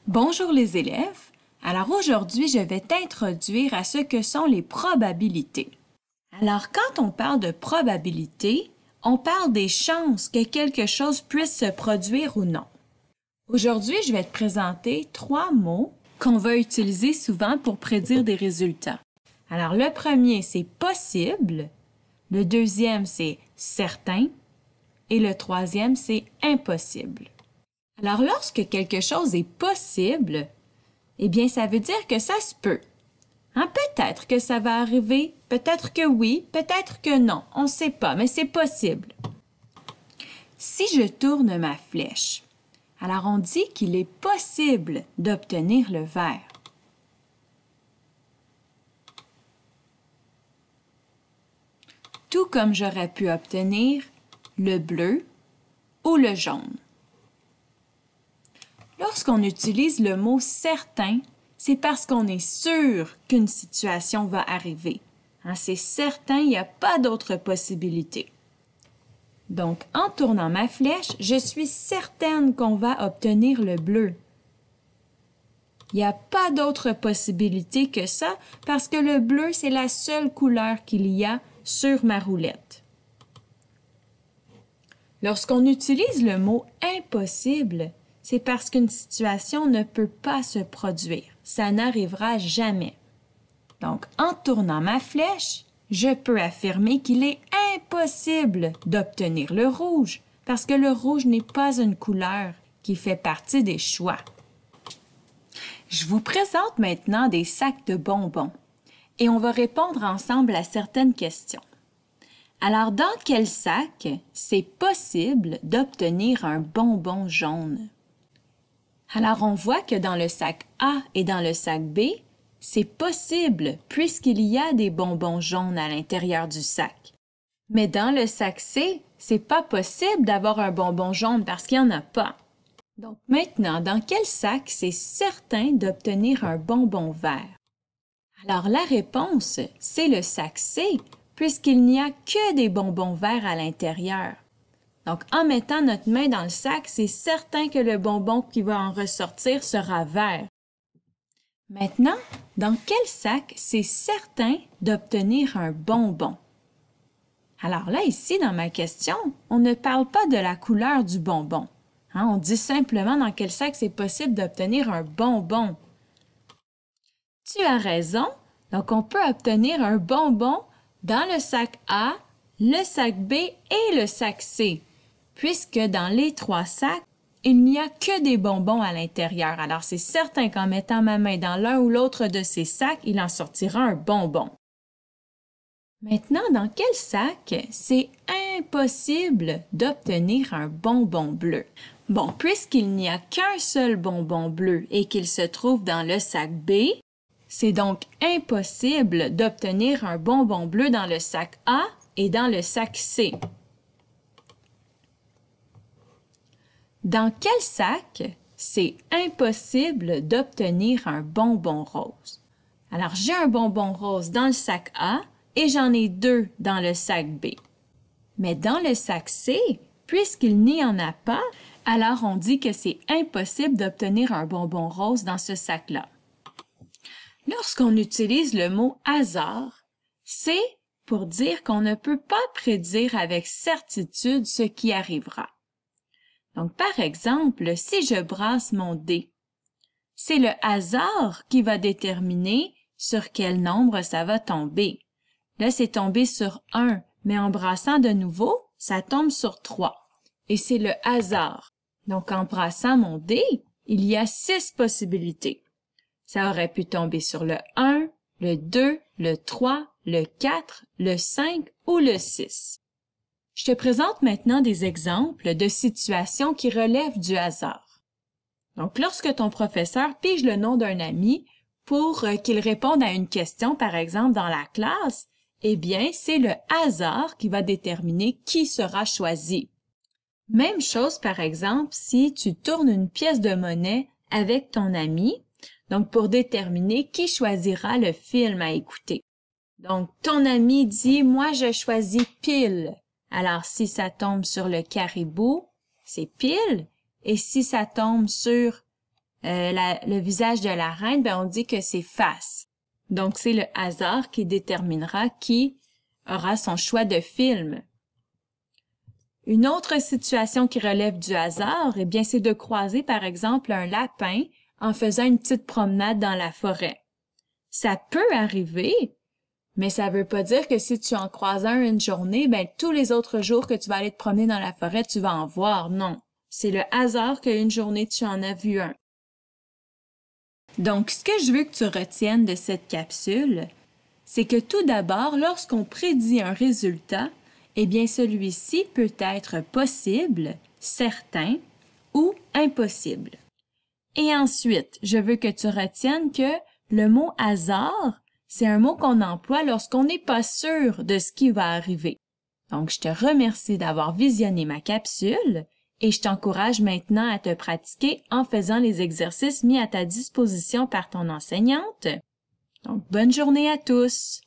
Bonjour les élèves. Alors aujourd'hui, je vais t'introduire à ce que sont les probabilités. Alors quand on parle de probabilité, on parle des chances que quelque chose puisse se produire ou non. Aujourd'hui, je vais te présenter 3 mots qu'on va utiliser souvent pour prédire des résultats. Alors le premier, c'est possible, le deuxième, c'est certain et le troisième, c'est impossible. Alors, lorsque quelque chose est possible, eh bien, ça veut dire que ça se peut. Hein? Peut-être que ça va arriver, peut-être que oui, peut-être que non, on ne sait pas, mais c'est possible. Si je tourne ma flèche, alors on dit qu'il est possible d'obtenir le vert. Tout comme j'aurais pu obtenir le bleu ou le jaune. Lorsqu'on utilise le mot « certain », c'est parce qu'on est sûr qu'une situation va arriver. Hein, c'est certain, il n'y a pas d'autre possibilité. Donc, en tournant ma flèche, je suis certaine qu'on va obtenir le bleu. Il n'y a pas d'autre possibilité que ça parce que le bleu, c'est la seule couleur qu'il y a sur ma roulette. Lorsqu'on utilise le mot « impossible », c'est parce qu'une situation ne peut pas se produire. Ça n'arrivera jamais. Donc, en tournant ma flèche, je peux affirmer qu'il est impossible d'obtenir le rouge parce que le rouge n'est pas une couleur qui fait partie des choix. Je vous présente maintenant des sacs de bonbons et on va répondre ensemble à certaines questions. Alors, dans quel sac c'est possible d'obtenir un bonbon jaune? Alors, on voit que dans le sac A et dans le sac B, c'est possible puisqu'il y a des bonbons jaunes à l'intérieur du sac. Mais dans le sac C, c'est pas possible d'avoir un bonbon jaune parce qu'il n'y en a pas. Donc maintenant, dans quel sac c'est certain d'obtenir un bonbon vert? Alors la réponse, c'est le sac C puisqu'il n'y a que des bonbons verts à l'intérieur. Donc, en mettant notre main dans le sac, c'est certain que le bonbon qui va en ressortir sera vert. Maintenant, dans quel sac c'est certain d'obtenir un bonbon? Alors là, ici, dans ma question, on ne parle pas de la couleur du bonbon. Hein, on dit simplement dans quel sac c'est possible d'obtenir un bonbon. Tu as raison. Donc, on peut obtenir un bonbon dans le sac A, le sac B et le sac C. Puisque dans les 3 sacs, il n'y a que des bonbons à l'intérieur. Alors, c'est certain qu'en mettant ma main dans l'un ou l'autre de ces sacs, il en sortira un bonbon. Maintenant, dans quel sac c'est impossible d'obtenir un bonbon bleu? Bon, puisqu'il n'y a qu'un seul bonbon bleu et qu'il se trouve dans le sac B, c'est donc impossible d'obtenir un bonbon bleu dans le sac A et dans le sac C. Dans quel sac c'est impossible d'obtenir un bonbon rose? Alors, j'ai un bonbon rose dans le sac A et j'en ai 2 dans le sac B. Mais dans le sac C, puisqu'il n'y en a pas, alors on dit que c'est impossible d'obtenir un bonbon rose dans ce sac-là. Lorsqu'on utilise le mot hasard, c'est pour dire qu'on ne peut pas prédire avec certitude ce qui arrivera. Donc, par exemple, si je brasse mon dé, c'est le hasard qui va déterminer sur quel nombre ça va tomber. Là, c'est tombé sur 1, mais en brassant de nouveau, ça tombe sur 3. Et c'est le hasard. Donc, en brassant mon dé, il y a 6 possibilités. Ça aurait pu tomber sur le 1, le 2, le 3, le 4, le 5 ou le 6. Je te présente maintenant des exemples de situations qui relèvent du hasard. Donc, lorsque ton professeur pige le nom d'un ami pour qu'il réponde à une question, par exemple, dans la classe, eh bien, c'est le hasard qui va déterminer qui sera choisi. Même chose, par exemple, si tu tournes une pièce de monnaie avec ton ami, donc pour déterminer qui choisira le film à écouter. Donc, ton ami dit « Moi, je choisis pile ». Alors, si ça tombe sur le caribou, c'est pile. Et si ça tombe sur le visage de la reine, ben on dit que c'est face. Donc, c'est le hasard qui déterminera qui aura son choix de film. Une autre situation qui relève du hasard, eh bien, c'est de croiser, par exemple, un lapin en faisant une petite promenade dans la forêt. Ça peut arriver, mais ça veut pas dire que si tu en croises un une journée, ben, tous les autres jours que tu vas aller te promener dans la forêt, tu vas en voir. Non. C'est le hasard qu'une journée, tu en as vu un. Donc, ce que je veux que tu retiennes de cette capsule, c'est que tout d'abord, lorsqu'on prédit un résultat, eh bien, celui-ci peut être possible, certain ou impossible. Et ensuite, je veux que tu retiennes que le mot hasard, c'est un mot qu'on emploie lorsqu'on n'est pas sûr de ce qui va arriver. Donc, je te remercie d'avoir visionné ma capsule et je t'encourage maintenant à te pratiquer en faisant les exercices mis à ta disposition par ton enseignante. Donc, bonne journée à tous!